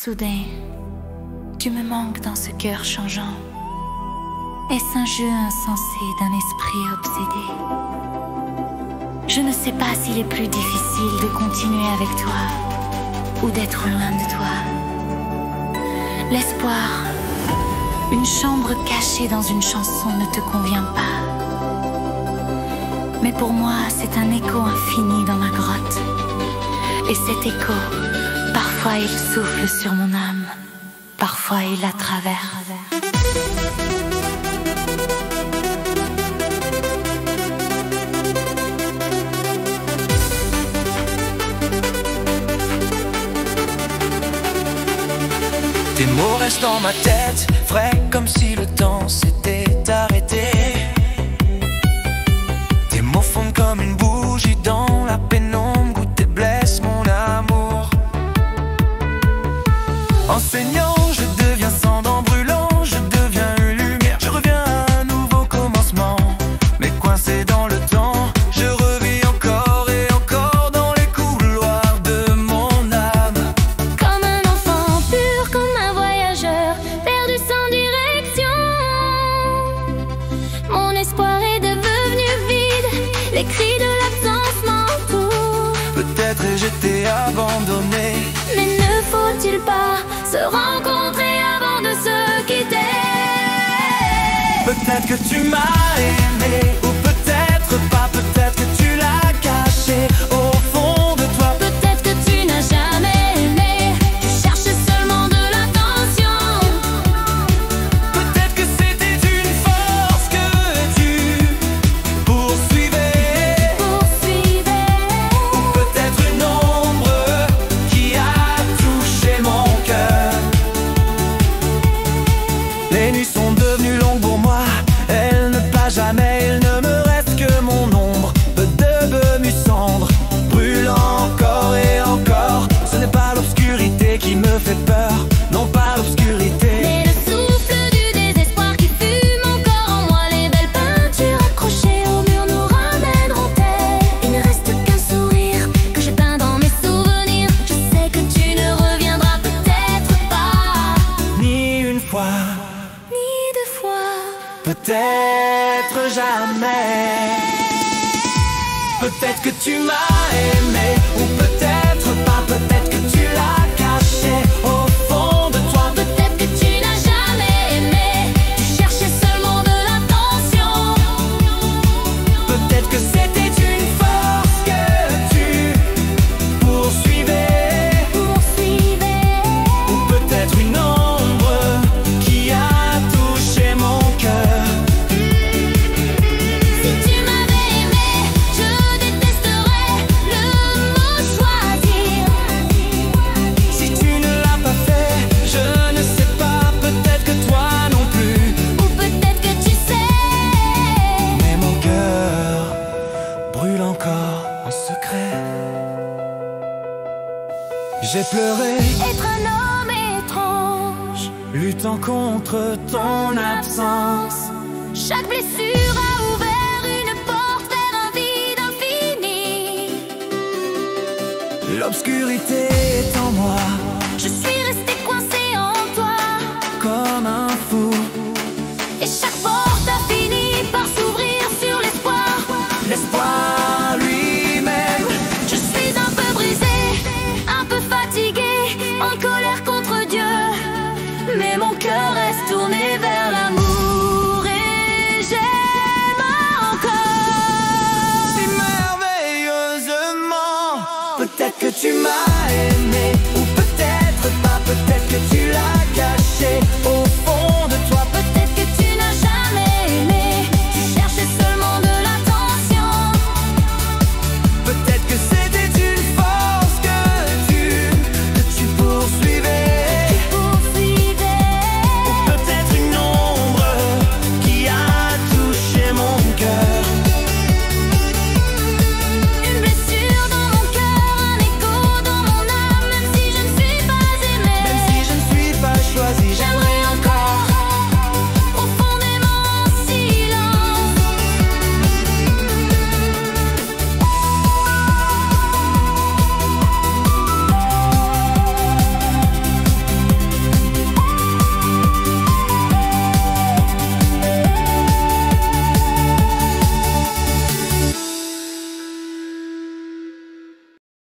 Soudain, tu me manques dans ce cœur changeant. Est-ce un jeu insensé d'un esprit obsédé? Je ne sais pas s'il est plus difficile de continuer avec toi ou d'être loin de toi. L'espoir, une chambre cachée dans une chanson ne te convient pas. Mais pour moi, c'est un écho infini dans ma grotte. Et cet écho, parfois il souffle sur mon âme, parfois il la traverse. Tes mots restent dans ma tête, frais comme si le temps s'était arrêté. Tes mots fondent comme une bougie dans la pénombre où tes blesses mon amour. Enseignant, je deviens cendant brûlant, je deviens une lumière, je reviens à un nouveau commencement. Mais coincé dans le temps, je revis encore et encore dans les couloirs de mon âme. Comme un enfant pur, comme un voyageur perdu sans direction. Mon espoir est devenu vide, les cris de l'absence m'entourent. Peut-être j'étais abandonné, Mais ne faut-il pas se rencontrer avant de se quitter? peut-être que tu m'as aimé, ou peut-être pas, peut-être que tu l'as caché au fond de toi. Peut-être que tu n'as jamais aimé, tu cherchais seulement de l'attention. Peut-être que c'était une force que tu poursuivais, ou peut-être une ombre qui a touché mon cœur. Les nuits sont devenues longues pour moi, elles ne passent jamais, il ne me reste que mon ombre, peu de cendres, brûlant encore et encore. Ce n'est pas l'obscurité qui me fait peur, non pas l'obscurité. Mais le souffle du désespoir qui fume encore en moi, les belles peintures accrochées au mur nous ramèneront-elles? Il ne reste qu'un sourire que j'ai peint dans mes souvenirs. Je sais que tu ne reviendras peut-être pas, Ni une fois, ni deux fois. peut-être jamais. Peut-être que tu m'as aimé, ou peut-être pas, peut-être que tu l'as caché au fond de toi. Peut-être que tu n'as jamais aimé, tu cherchais seulement de l'attention. Peut-être que c'était une force que tu poursuivais, ou peut-être une ombre qui a touché mon cœur. Si tu m'avais aimé, je détesterais le mot choisir. Si tu ne l'as pas fait, je ne sais pas, peut-être que toi non plus. Ou peut-être que tu sais. Mais mon cœur brûle encore en secret. J'ai pleuré, Être un homme étrange, luttant contre ton absence. chaque blessure a ouvert une porte vers un vide infini. L'obscurité est en moi,